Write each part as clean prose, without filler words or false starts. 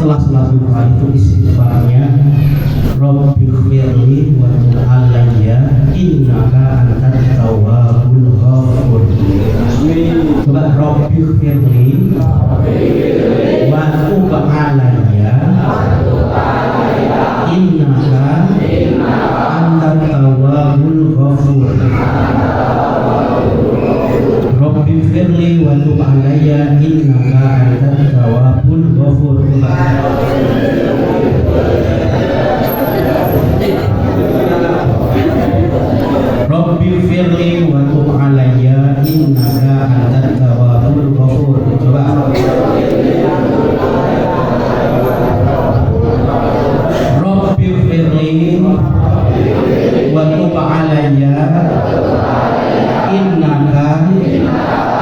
setelah salat duha itu istighfarnya Rabbighfirli wa tub alayya innaka antat tawwabul ghafur. Coba Rabbighfirli wa tub alayya innaka antat tawwabul ghafur. Rabbighfirli wa tub alayya innaka antat tawwabul ghafur. Rabbighfirli wa tub alayya innaka antat tawwabul ghafur. Coba Rabbighfirli wa tub alayya innaka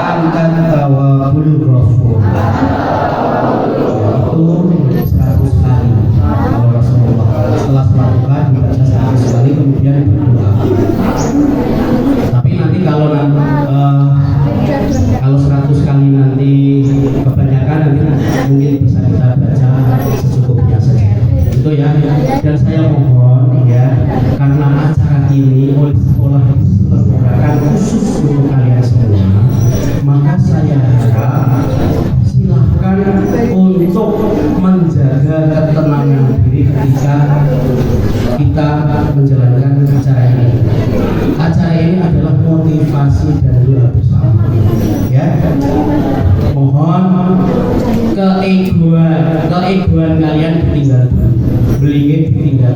antat tawwabul ghafur. Itu 100 kali kalau Rasulullah setelah melakukan dibaca 100 kali kemudian berdoa. Tapi nanti kalau 100 kali nanti kebanyakan nanti mungkin bisa kita baca secukupnya saja. Itu ya. Dan saya mohon ya, karena acara ini oleh sekolah diselenggarakan khusus untuk kalian semua, maka saya harap silahkan untuk menjaga ketenangan diri ketika kita menjalankan acara ini. Acara ini adalah motivasi dan doa bersama. Ya, mohon keegoan kalian ditinggal, belingit ditinggal.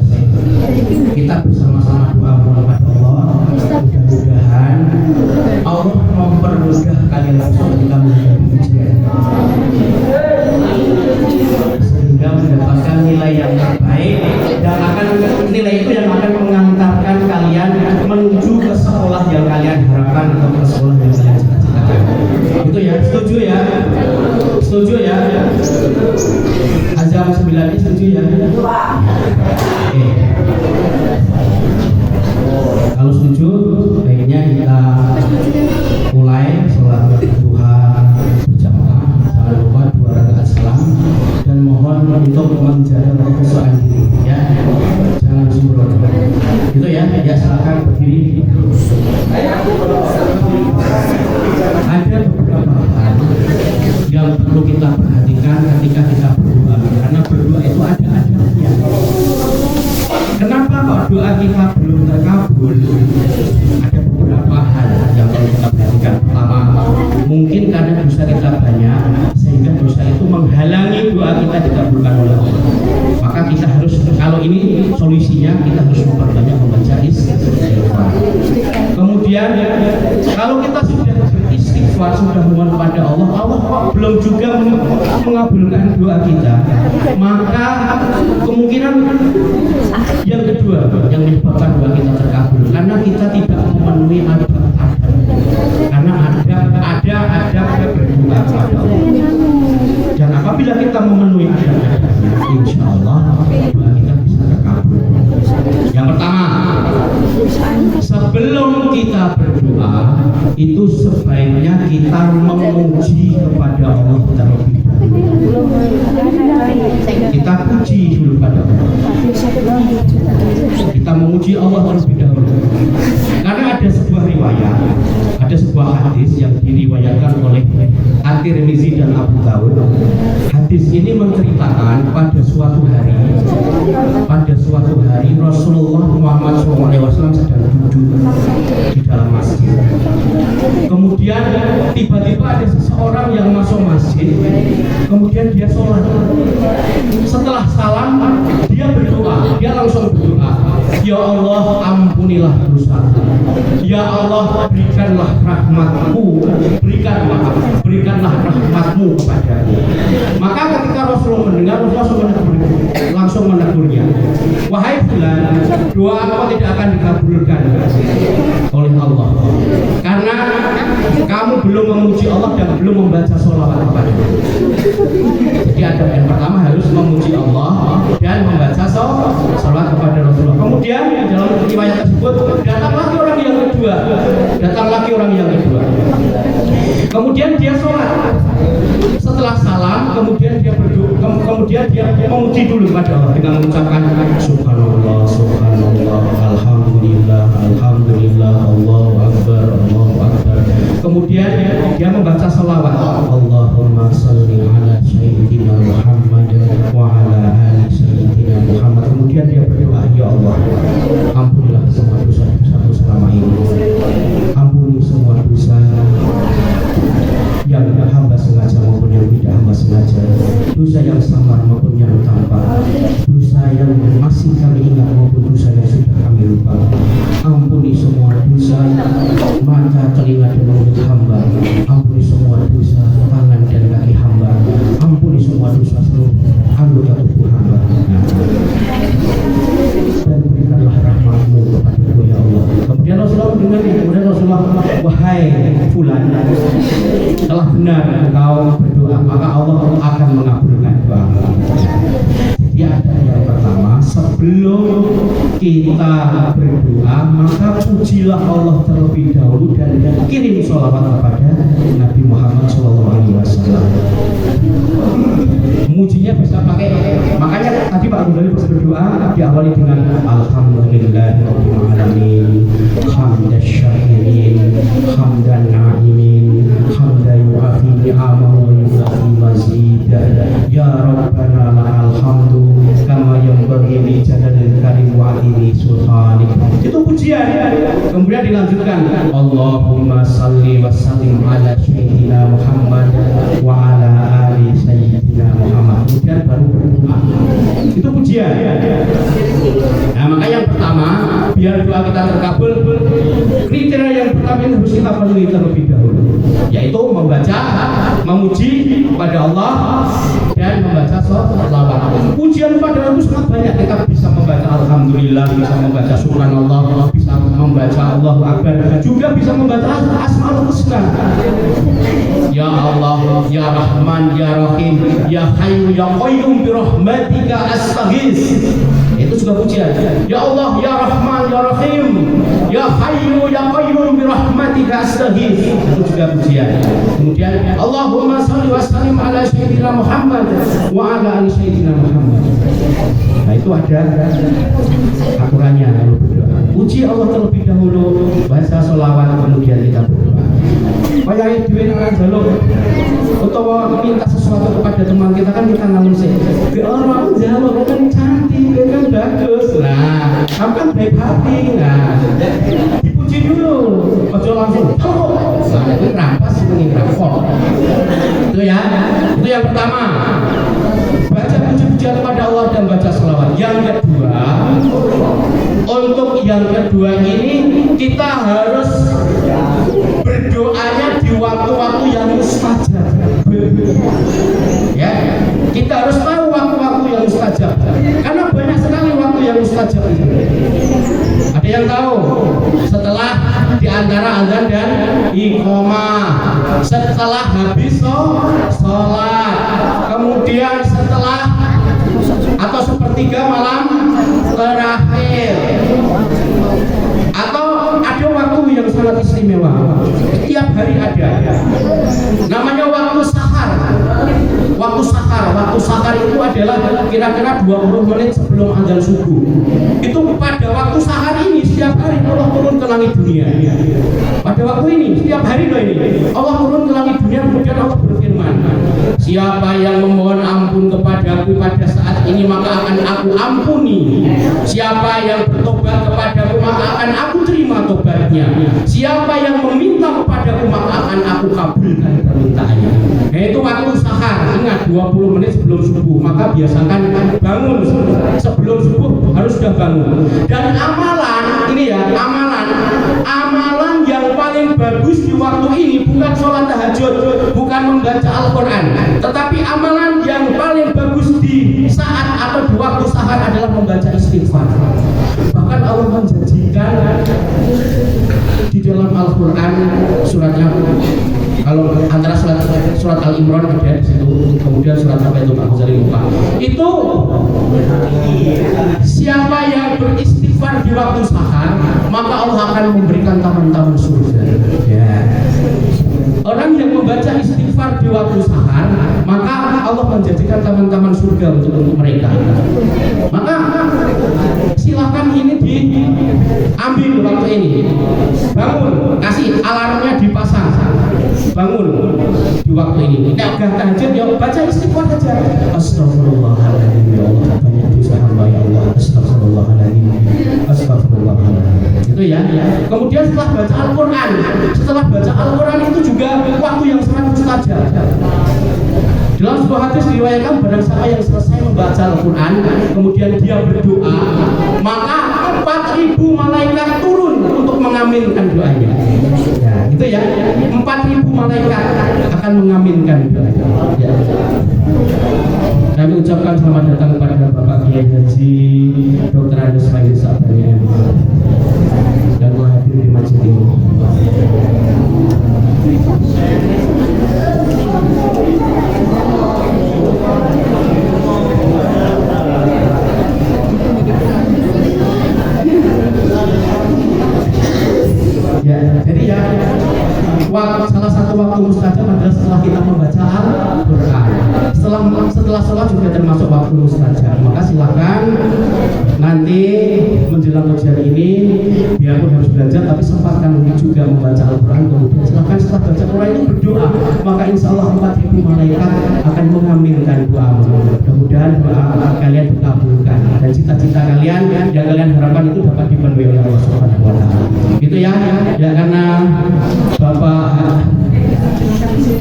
Kita bersama-sama doa kepada Allah. Mudah-mudahan Allah mempermudah kalian ketika menghadapi ujian, sehingga mendapatkan nilai yang terbaik, dan akan nilai itu yang akan mengantarkan kalian menuju ke sekolah yang kalian harapkan atau ke sekolah yang kalian cita-citakan. Itu ya, setuju ya? Setuju ya? Azam 9 ini setuju ya? Oke. Kalau setuju, baiknya kita mulai sholat duha berjamaah. Jangan lupa 2 rakaat salam, dan mohon untuk menjaga kekhusyuan diri ya. Jangan sembrono. Itu ya, ya silakan berdiri. Ada beberapa hal yang perlu kita perhatikan ketika kita berdoa, karena berdoa itu ada adabnya. Kenapa kok doa kita belum terkabul? Ada beberapa hal yang perlu kita perhatikan. Pertama, mungkin karena dosa kita banyak sehingga dosa itu menghalangi doa kita dikabulkan oleh Allah. Maka kita harus, kalau ini solusinya, kita harus memperbanyak membaca istighfar. Kemudian kalau kita sudah beristighfar, sudah mohon pada Allah, Allah kok belum juga mengabulkan doa kita, maka kemungkinan yang kedua yang menyebabkan doa kita terkabul karena kita tidak memenuhi adab-adab. Karena ada berdoa kepada Allah. Dan apabila kita memenuhi adab-adabnya, insya Allah doa kita bisa terkabul. Yang pertama, sebelum kita berdoa itu sebaiknya kita memuji kepada Allah terlebih dahulu. Kita puji dulu pada Allah. Kita memuji Allah terlebih dahulu. Karena ada sebuah riwayat, ada sebuah hadis yang diriwayatkan oleh At-Tirmizi dan Abu Daud. Hadis ini menceritakan pada suatu hari Rasulullah Muhammad SAW sedang duduk di dalam masjid. Kemudian tiba-tiba ada seseorang yang masuk masjid, kemudian dia sholat. Setelah salam, dia berdoa, dia langsung berdoa, ya Allah ampunilah dosa, ya Allah berikanlah rahmatmu, berikanlah rahmatmu kepadaku. Maka ketika Rasulullah mendengar, Rasulullah langsung menegurnya, wahai fulan, doa engkau tidak akan dikabulkan oleh Allah karena kamu belum memuji Allah dan belum membaca sholawat kepada-Nya. Jadi adab yang pertama harus memuji Allah dan membaca sholawat kepada Rasulullah. Kemudian dalam riwayat tersebut datang lagi orang yang kedua. Kemudian dia sholat. Setelah salam, kemudian dia berdoa, kemudian dia memuji dulu kepada Allah dengan mengucapkan subhanallah, subhanallah, alhamdulillah, alhamdulillah, Allahu akbar, Allahu akbar. Kemudian dia membaca selawat, Allahumma shalli ala sayyidina Muhammad wa ala ali sayyidina Muhammad. Kemudian dia berdoa, ya Allah, ampunilah semua dosa-dosaku selama ini. Ampuni semua dosa yang hamba sengaja maupun yang tidak hamba sengaja, dosa yang samar maupun yang tampak, dosa yang masih kami ingat maupun dosa yang sudah kami lupa. Ampuni semua dosa mata, telinga dan mulut hamba. Ampuni semua dosa tangan dan kaki hamba. Ampuni semua dosa seluruh anggota tubuh hamba. Dan berikanlah rahmat-Mu kepada ya Allah. Kemudian Rasulullah mendengar, kemudian Rasulullah, wahai fulan, telah benar engkau berdoa, maka Allah akan mengabulkan doa. Jadi ada yang pertama, sebelum kita berdoa maka pujilah Allah terlebih dahulu dan kirim sholawat kepada Nabi Muhammad SAW. Mujinya bisa pakai, makanya tadi Pak Ghazali pas berdoa diawali dengan alhamdulillahirabbil alamin, hamdan syakirin, hamdan na'imin, hamdan yu'afi ni'amahu wa yu'afi mazidah, ya rabbana lakal hamdu kama yanbaghi li jalalil karim wa azimi sultanik. Itu pujian. Kemudian dilanjutkan, Allahumma salli wa sallim ala sayyidina Muhammad wa ala ali sayyidina Muhammad. Kemudian baru berdoa. Itu pujian. Nah, maka yang pertama, biar doa kita terkabul, kriteria yang pertama yang harus kita penuhi terlebih dahulu, yaitu membaca, memuji kepada Allah dan membaca sholawat. Pujian pada Allah itu sangat banyak. Kita bisa membaca alhamdulillah, bisa membaca subhanallah, bisa membaca Allahu akbar, juga bisa membaca asmaul husna. Ya Allah, ya Rahman, ya Rahim, ya Hayyu ya Qayyum bi rahmatika astaghits. Itu juga pujian. Ya Allah, ya Rahman, ya Rahim, ya Hayyu ya Qayyum bi rahmatika astaghits. Itu juga pujian. Kemudian Allahumma shalli wa sallim ala sayyidina Muhammad wa ala ali sayyidina Muhammad. Nah, itu ada aturannya kalau berdoa. Puji Allah terlebih dahulu, baca sholawat, kemudian kita berdoa. Kayak duwe nang jaluk utawa minta sesuatu kepada teman kita, kan kita ngomong sih, "Ge orang jaluk kan cantik, kan bagus." Nah, kamu kan baik hati. Nah, dipuji dulu, ojo langsung. Nah, itu rampas ini rapor. Itu ya. Itu yang pertama. Baca puji-pujian kepada Allah dan baca selawat. Yang kedua, untuk yang kedua ini kita harus berdoanya di waktu-waktu yang mustajab. Ya, kita harus tahu waktu-waktu yang mustajab. Karena banyak sekali waktu yang mustajab itu. Ada yang tahu? Setelah di antara azan dan iqamah, setelah habis sholat, kemudian setelah atau sepertiga malam terakhir, atau ada waktu yang sangat istimewa. Tiap hari ada. Namanya waktu sahar. Waktu sahar itu adalah kira-kira 20 menit sebelum azan subuh. Itu pada waktu sahar ini setiap hari Allah turun ke langit dunia. Pada waktu ini setiap hari loh ini Allah turun ke langit dunia, kemudian Allah berfirman, siapa yang memohon ampun kepadaku pada saat ini maka akan aku ampuni. Siapa yang bertobat kepadaku maka akan aku terima tobatnya. Siapa yang meminta kepadaku maka akan aku kabulkan permintaannya. Nah, itu waktu sahar. Ingat 20 menit sebelum subuh. Maka biasakan bangun sebelum subuh harus sudah bangun. Dan amalan ini ya, amalan yang paling bagus di waktu ini bukan sholat tahajud, bukan membaca Al-Quran, tetapi amalan yang paling bagus di saat atau di waktu sahar adalah membaca istighfar. Bahkan Allah menjanjikan di dalam Al-Quran suratnya, kalau antara surat Al-Imran ada di situ, kemudian surat apa itu Pak Ghazali lupa. Itu siapa yang beristighfar di waktu sahar, maka Allah akan memberikan taman-taman surga. Ya. Orang yang membaca istighfar di waktu sahar, maka Allah menjanjikan taman-taman surga untuk mereka. Maka silakan ini diambil waktu ini, bangun, kasih alarmnya dipasang, bangun di waktu ini. Nek gak tahajud ya baca istighfar saja. Astagfirullahaladzim, ya Allah, banyak dosa hamba ya Allah. Astagfirullahaladzim, astagfirullahaladzim. Itu ya. Kemudian setelah baca Al-Quran itu juga waktu yang sangat mustajab. Dalam sebuah hadis diriwayatkan, barang siapa yang selesai membaca Al-Quran kemudian dia berdoa, maka 4.000 malaikat turun untuk mengaminkan doanya. Ya, itu ya, 4.000 malaikat akan mengaminkan doanya. Ya. Kami ucapkan selamat datang kepada Bapak Kiai Haji Dr. Andes Faiz Sabani yang hadir di masjid ini. Ya, jadi ya, salah satu waktu mustajab adalah setelah kita membaca Al-Quran. Setelah sholat juga termasuk waktu mustajab. Maka silakan nanti menjelang ujian ini, biarpun harus belajar, tapi sempatkan juga membaca Al-Quran. Kemudian silakan setelah baca Al-Quran itu berdoa, maka insya Allah 4.000 malaikat akan mengaminkan doa. Mudah-mudahan doa kalian dikabulkan dan cita-cita kalian yang kalian harapkan itu dapat dipenuhi oleh Allah Subhanahu wa Ta'ala. Gitu ya, karena Bapak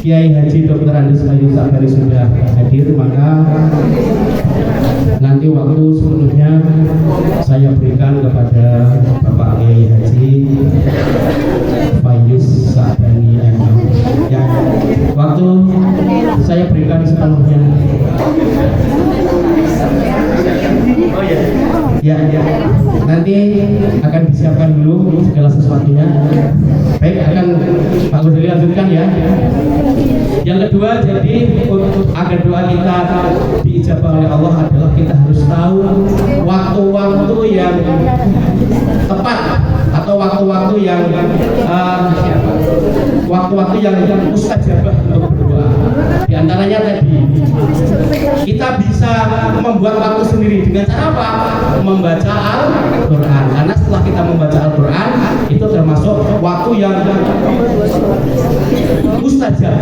Kiai Haji Dr. Andes Faiz Sabani sudah hadir, maka nanti waktu sepenuhnya saya berikan kepada Bapak Kiai Haji Faiz Sabani MM. Ya, waktu saya berikan sepenuhnya. Oh ya. Ya, nanti akan disiapkan dulu segala sesuatunya. Baik, akan Pak Gudeli lanjutkan ya. Yang kedua, jadi agar doa kita diijabah oleh Allah adalah kita harus tahu waktu-waktu yang tepat atau waktu-waktu yang mustajabah untuk berdoa. Di antaranya tadi kita bisa membuat waktu sendiri dengan cara apa? Membaca Al-Quran. Karena setelah kita membaca Al-Quran itu termasuk waktu yang mustajab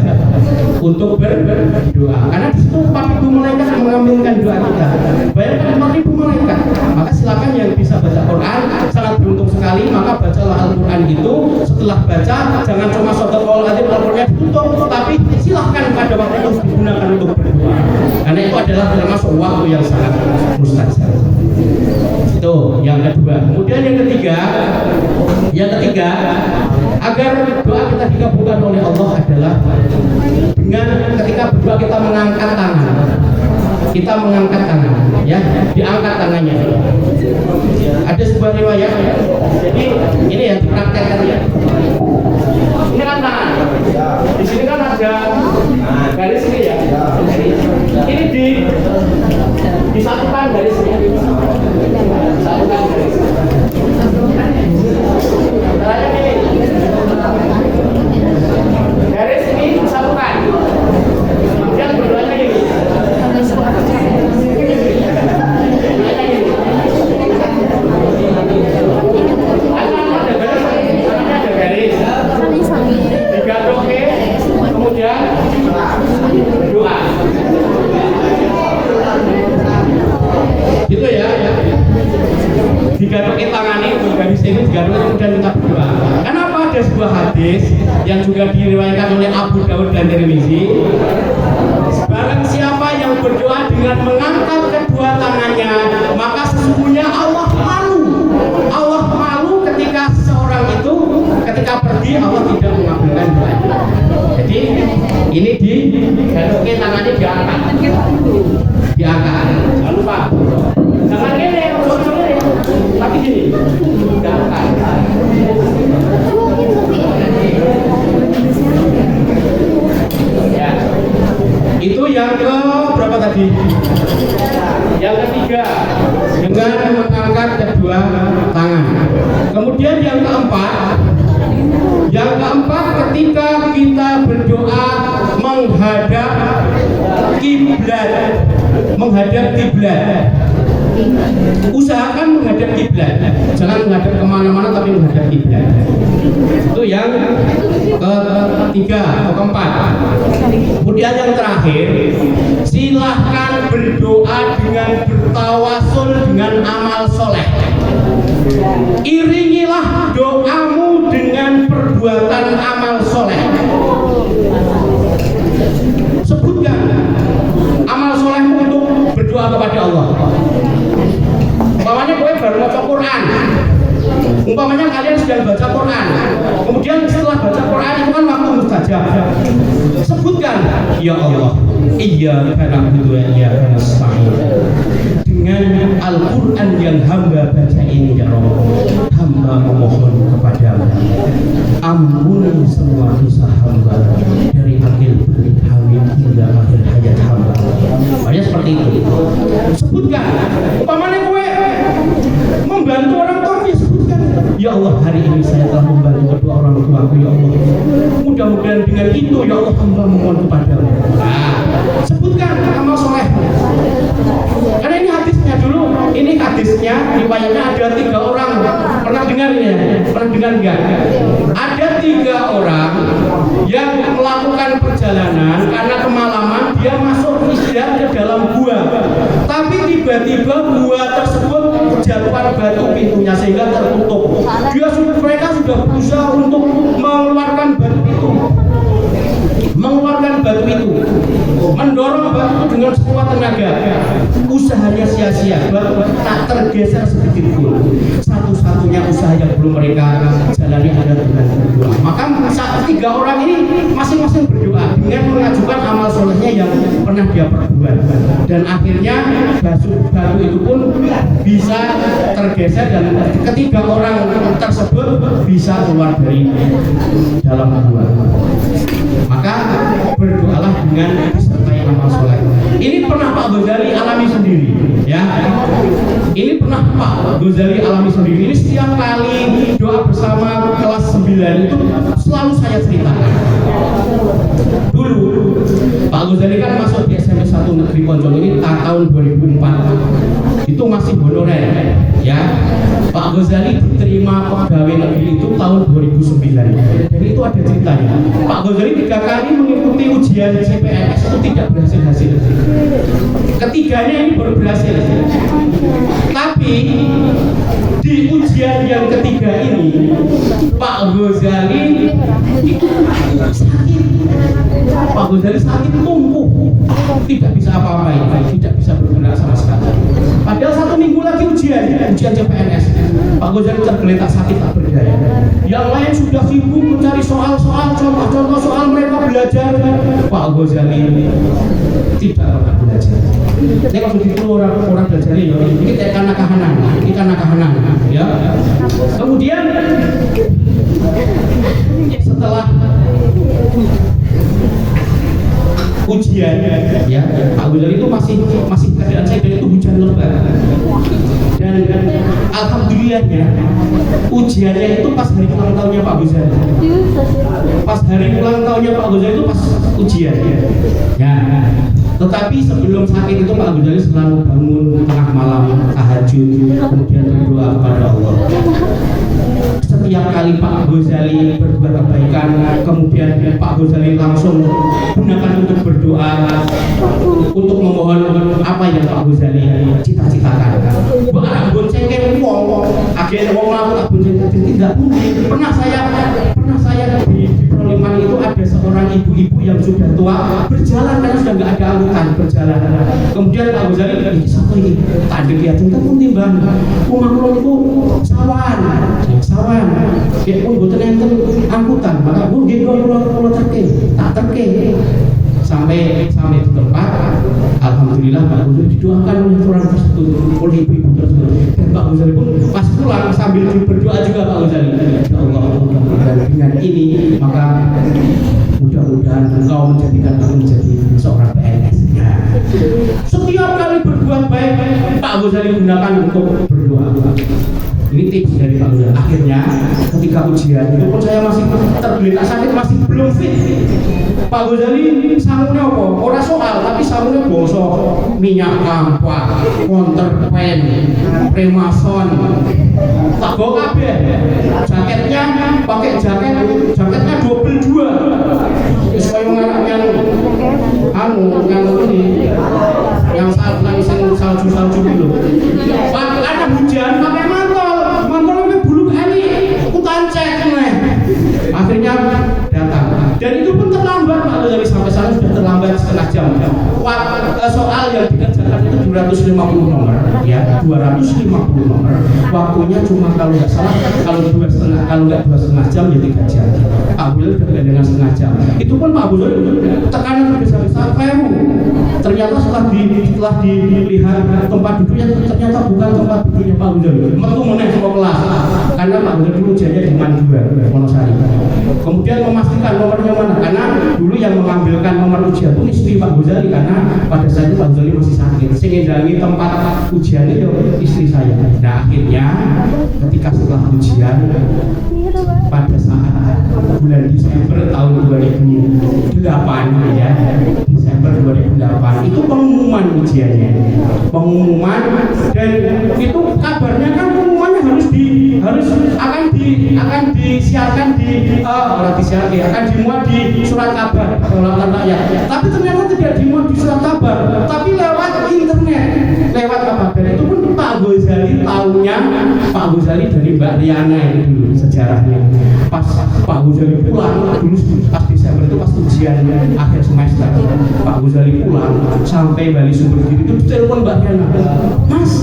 untuk berdoa. Karena di situ 4.000 malaikat yang mengaminkan doa kita. Bayangkan 4.000 malaikat. Maka silakan yang bisa baca Quran sangat beruntung sekali. Maka bacalah Al-Quran itu. Setelah baca jangan cuma shadaqallahul adzim Al-Quran ditutup, tapi silahkan pada waktu itu digunakan untuk berdoa. Karena itu adalah termasuk waktu yang sangat mustajab. Itu yang kedua. Kemudian yang ketiga, agar doa kita dikabulkan oleh Allah adalah dengan ketika berdoa kita mengangkat tangan. Kita mengangkat tangan, ya, diangkat tangannya. Ada sebuah riwayat, jadi ini ya dipraktekkan ya. Ini kan tangan. Di sini kan ada garis ini ya. Ini disatukan garisnya. Disatukan garis. Caranya ini. Garis ini disatukan. Kemudian berdoanya ini. Kemudian doa gitu ya, digadokin tangannya garis ini digadokin kemudian kita berdoa. Kenapa? Ada sebuah hadis yang juga diriwayatkan oleh Abu Daud dan Tirmizi. Barang siapa yang berdoa dengan mengangkat kedua tangannya, maka sesungguhnya Allah malu ketika seseorang itu ketika pergi Allah tidak mengabulkan doanya. Jadi ini digadokin tangannya diangkat, jangan lupa, jangan gini, tapi gini, diangkat. Ya, itu yang ke berapa tadi? Yang ketiga, dengan mengangkat kedua tangan. Kemudian yang keempat ketika kita berdoa menghadap kiblat, menghadap kiblat. Usahakan menghadap kiblat, jangan menghadap kemana-mana tapi menghadap kiblat. Itu yang ketiga atau keempat. Kemudian yang terakhir, silahkan berdoa dengan bertawasul dengan amal soleh. Iringilah doamu dengan perbuatan amal soleh. Sebutkan amal solehmu untuk berdoa kepada Allah. Umpamanya gue baru baca Quran, umpamanya kalian sedang baca Quran, kemudian setelah baca Quran itu kan waktu mustajab. Sebutkan, ya Allah, iyyaka na'budu wa iyyaka nasta'in. Dengan Al-Quran yang hamba baca ini, ya Allah, hamba memohon kepadamu, ampuni semua dosa hamba dari akhir balik hamil hingga akhir hayat hamba. Banyak seperti itu. Sebutkan, umpamanya gue membantu orang tua, ya sebutkan, ya Allah, hari ini saya telah membantu kedua orang tuaku, ya Allah, mudah-mudahan dengan itu, ya Allah, hamba memohon kepadamu. Nah, sebutkan amal soleh. Karena ini hadisnya dulu, ini hadisnya riwayatnya ada 3 orang. Pernah dengar ya? Pernah dengar enggak? Ada 3 orang yang melakukan perjalanan karena kemalaman, dia masuk istirahat ke dalam gua. Tapi tiba-tiba gua tersebut kejatuhan batu pintunya sehingga tertutup. Mereka sudah berusaha untuk mengeluarkan batu itu, mendorong batu itu dengan sekuat tenaga. Usahanya sia-sia, batu tak tergeser sedikit pun. Satu-satunya usaha yang belum mereka jalani adalah dengan berdoa. Maka 3 orang ini masing-masing berdoa dengan mengajukan amal solehnya yang pernah dia perbuat, dan akhirnya batu itu pun bisa tergeser dan ketiga orang tersebut bisa keluar dari dalam gua. Maka berdoalah dengan disertai amal soleh. Ini pernah Pak Ghazali alami sendiri, ya. Ini pernah Pak Ghazali alami sendiri. Ini setiap kali doa bersama kelas 9 itu selalu saya ceritakan. Dulu Pak Ghazali kan masuk di SMP 1 Negeri Ponjong ini tahun 2004. Itu masih honorer, ya. Pak Ghazali diterima pegawai negeri itu tahun 2009. Dan itu ada ceritanya. Pak Ghazali 3 kali mengikuti ujian CPNS itu tidak berhasil. Ketiganya ini baru berhasil. Tapi di ujian yang ketiga ini Pak Ghazali sakit. Pak Ghazali sakit tumpuh, tidak bisa apa-apa, tidak bisa bergerak sama sekali. Padahal 1 minggu lagi ujian CPNS. Pak Ghazali tergeletak sakit tak berdaya. Yang lain sudah sibuk mencari soal-soal, contoh-contoh soal mereka belajar. Pak Ghazali tidak pernah belajar. Ini kalau begitu orang belajar ini karena kahanan, ya. Kemudian setelah ujian, ya, Pak Ghazali itu masih keadaan saya dan itu hujan lebat. Dan alhamdulillahnya ujiannya itu pas hari ulang tahunnya Pak Ghazali. Pas hari ulang tahunnya Pak Ghazali itu pas ujian, ya. Tetapi sebelum sakit itu Pak Ghazali selalu bangun tengah malam tahajud, kemudian berdoa kepada Allah. Setiap kali Pak Ghazali berbuat kebaikan, kemudian Pak Ghazali langsung gunakan untuk berdoa, untuk memohon apa yang Pak Ghazali cita-citakan. Bukan bonceng kayak wong, akhirnya wong lalu tak bonceng tidak mungkin. Pernah saya di Proliman itu ada seorang ibu-ibu yang sudah tua berjalan karena sudah nggak ada angkutan berjalan. Kemudian Pak Ghazali ini satu ini tak ada lihat itu pun timbang rumah kulon itu sawan. Kayak pun buatan enten angkutan, maka pun dia pulau terke sampai di tempat. Alhamdulillah Pak Ghazali didoakan oleh orang tersebut, oleh ibu-ibu tersebut. Dan Pak Ghazali pun pas pulang sambil berdoa juga Pak Ghazali, ya Allah, mudah-mudahan dengan ini maka mudah-mudahan engkau menjadikan aku menjadi seorang PNS. Ya. Setiap kali berbuat baik Pak Ghazali gunakan untuk berdoa. Ini tips dari Pak Ghazali. Akhirnya ketika ujian itu pun saya masih tergeletak sakit, masih belum fit. Pak Ghazali sanggupnya apa? Orang soal, tapi sarungnya bangsa minyak kampak, counterpan, Remason, tak bawa kabeh. Jaketnya pakai jaketnya double 2. Wis koyo ngarep yang ini yang salju itu. Pak ada hujan pakai mantel bulu kali kutancek nih. Akhirnya datang. Dan itu pun terlambat Pak dari sampai sana sudah terlambat setengah jam. Soal yang dikerjakan itu 250 nomor, ya 250 nomor. Waktunya cuma kalau nggak salah kalau nggak 2,5 jam ya 3 jam. Pak Wil udah dengan setengah jam. Itu pun Pak Wil tekanan terbesar kleru. Ternyata setelah dilihat tempat duduknya ternyata bukan tempat duduknya Pak Wil. Metu meneh ke kelas karena Pak Wil dulu jadi di Mandua, Wonosari. Kemudian memastikan nomornya mana karena dulu yang mengambilkan nomor ujian itu istri Pak Ghazali karena pada saat itu Pak Ghazali masih sakit. Sehingga dari tempat ujian itu istri saya. Nah akhirnya ketika setelah ujian pada saat bulan Desember tahun 2008 ya, Desember 2008 itu pengumuman ujiannya, dan itu kabarnya kan pengumumannya akan disiarkan akan dimuat di surat kabar Kedaulatan Rakyat. Tapi ternyata tidak dimuat di surat kabar, tapi lewat internet, lewat apa? Dan itu pun Pak Ghazali tahunya Pak Ghazali dari Mbak Riana ini dulu sejarahnya. Pas Pak Ghazali pulang dulu pas Desember itu pas ujian akhir semester, Pak Ghazali pulang sampai Bali Sumber Giri itu ditelepon Mbak Riana, Mas,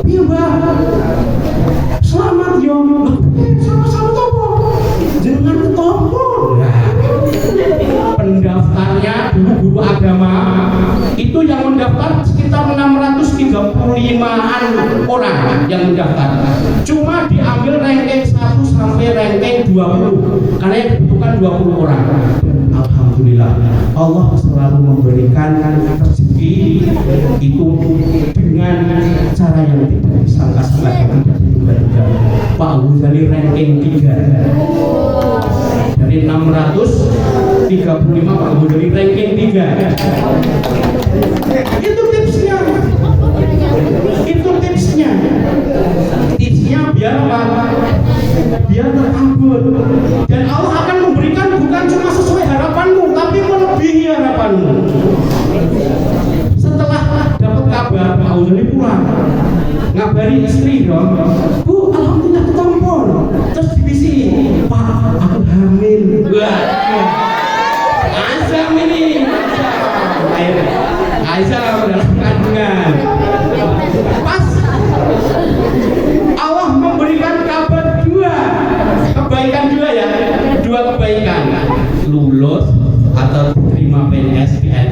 iya Mbak, selamat yo, sama-sama topo, jangan ketopo. Pendaftarnya dulu guru agama itu yang mendaftar sekitar 635-an orang yang mendaftar. Cuma diambil ranking 1 sampai ranking 20 karena yang dibutuhkan 20 orang. Dan alhamdulillah Allah selalu memberikan rezeki itu dengan cara yang tidak disangka-sangka dan tidak diduga-duga. Pak Ghazali ranking 3 dari 635 Pak Ghazali ranking 3. Itu tipsnya biar apa? Biar terkabul. Dan Allah akan memberikan bukan cuma sesuai harapanmu tapi melebihi harapanmu. Setelah dapat kabar Pak Ghazali pulang ngabari istri dong, Bu, alhamdulillah ketompol. Terus divisi, Pak, aku hamil. Wah, Azam ini, Azam dalam kandungan. Pas Allah memberikan kabar dua kebaikan lulus atau diterima PNS dan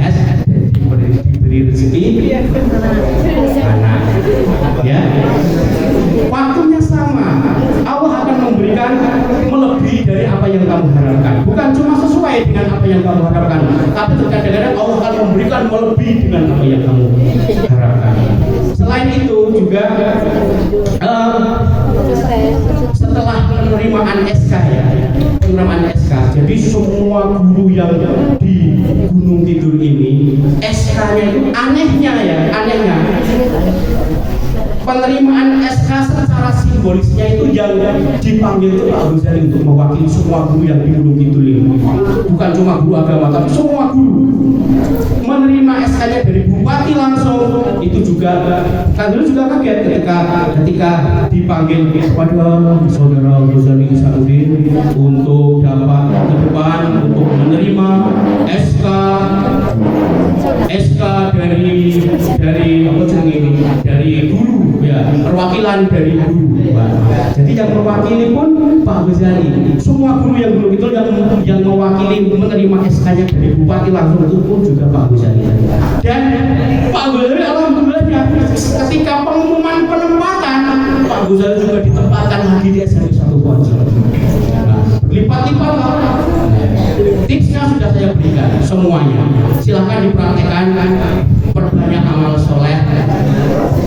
diberi rezeki anak, ya. Waktunya sama, Allah akan memberikan melebihi dari apa yang kamu harapkan, bukan cuma sesuai dengan apa yang kamu harapkan, tapi terkadang Allah akan memberikan melebihi dengan apa yang kamu harapkan. Selain itu juga setelah penerimaan SK jadi semua guru yang di Gunung Kidul ini SK-nya itu anehnya penerimaan SK secara simbolisnya itu yang dipanggil itu Pak Ghazali untuk mewakili semua guru yang di Gunung Kidul ini, bukan cuma guru agama tapi semua guru menerima SK-nya dari bupati langsung. Itu juga kan dulu juga kaget ketika dipanggil kepada saudara Ghazali Isanuddin untuk dapat ke depan untuk menerima SK dari guru, ya, perwakilan dari guru. Jadi yang mewakili pun Pak Ghazali. Semua guru yang dulu itu yang mewakili menerima SK-nya dari bupati langsung itu pun juga Pak Ghazali. Dan Pak Ghazali alhamdulillah ketika pengumuman penempatan Pak Ghazali juga ditempatkan lagi di SMP 1 Pojok. Lipat-lipat tipsnya sudah saya berikan semuanya. Silahkan dipraktekkan, perbanyak amal soleh,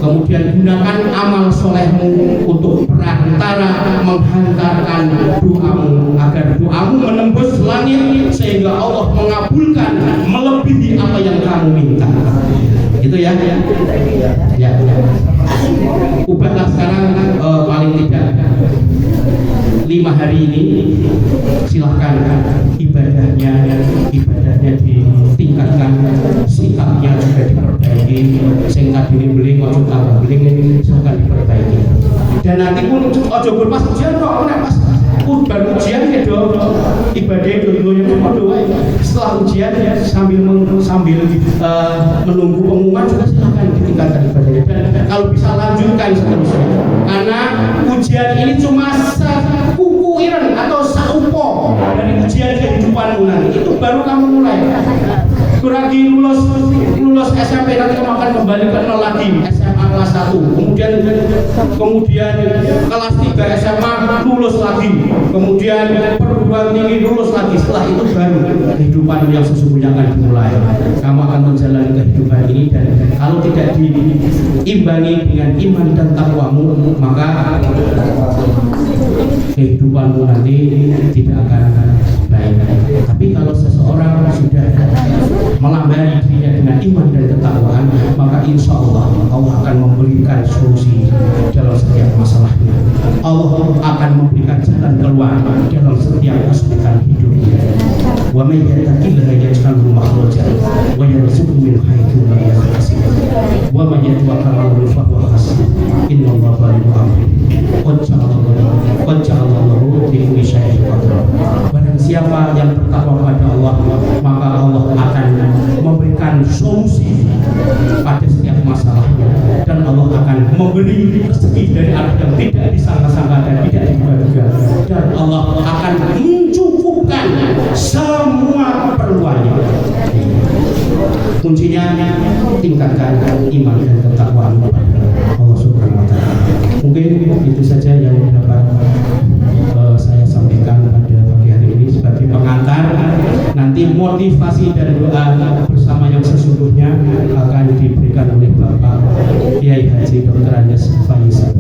kemudian gunakan amal solehmu untuk berantai cara menghantarkan doamu agar doamu menembus langit sehingga Allah mengabulkan melebihi apa yang kamu minta. Itu ya. Ubahlah sekarang paling tidak 5 hari ini silahkan ibadahnya ditingkatkan, sikapnya juga diperbaiki. Sing tadi beli ojo tambah beli silahkan diperbaiki. Dan nanti pun ojo pas ujian kok pas baru ujian ya dong ibadah dulu yang mau setelah ujian ya sambil menunggu pengumuman juga silahkan ditingkatkan ibadahnya dan kalau bisa lanjutkan seterusnya karena ujian ini cuma sekukuiran atau saupo dari ujian kehidupanmu nanti itu baru kamu mulai kurang lulus SMP nanti kamu akan kembali ke nol lagi SMA kelas 1 kemudian kelas 3 SMA lulus lagi kemudian perguruan tinggi lulus lagi setelah itu baru kehidupan yang sesungguhnya akan dimulai kamu akan menjalani kehidupan ini dan kalau tidak diimbangi dengan iman dan takwamu maka kehidupanmu nanti tidak akan baik. Tapi kalau seseorang sudah melambari dirinya dengan iman dan ketakwaan maka insya Allah Allah akan memberikan solusi dalam setiap masalahnya. Allah akan memberikan jalan keluar dalam setiap kesulitan hidupnya. Wa may yattaqillaha yaj'al lahu makhrajan wa yarzuqhu min haitsu la yahtasib. Wa may yatawakkal 'ala Allah fa huwa hasbuh. Innallaha balighu amrihi. Qad ja'alallahu li kulli syai'in qadra. Barang siapa yang bertakwa kepada Allah maka Allah akan memberikan solusi pada setiap masalahnya dan Allah akan memberi rezeki dari arah yang tidak disangka-sangka dan tidak diduga-duga dan Allah akan mencukupkan semua keperluannya. Kuncinya tingkatkan iman dan ketakwaan kepada Allah Subhanahu wa taala. Mungkin itu saja yang dapat saya sampaikan pada pagi hari ini sebagai pengantar. Nanti motivasi dan doa bersama yang sesungguhnya akan diberikan oleh Bapak Kiai Haji Dr. Andes Faiz